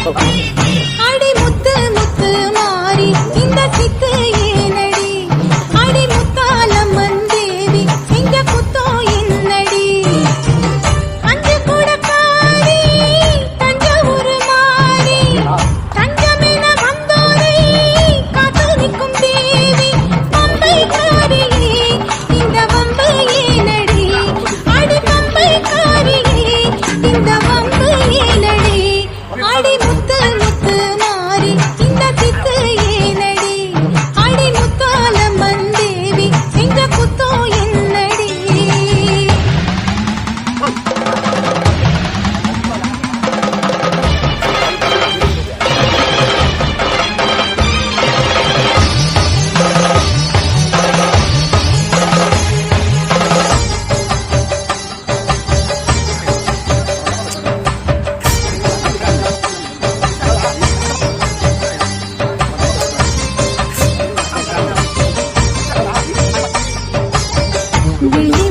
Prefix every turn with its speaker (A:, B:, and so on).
A: அடி முத்து முத்து மாறி இந்த சித்து ஏனடி அடி முத்தாலம்மன் தேவி செஞ்ச குத்தோ என்னடி அஞ்சு குடக்காரி தஞ்சாவூர் மாறி தஞ்சமென வந்தோரை காத்து நிற்கும் தேவி பம்பைக்காரியே இந்த வம்பு ஏனடி அடி பம்பைக்காரியே இந்த வம்பு ஏனடி அடி முத்து முத்து மாறி இந்த சித்து ஏனடி அடி முத்தாலம்மன் தேவி செஞ்ச குத்தோ என்னடி வெள்ளி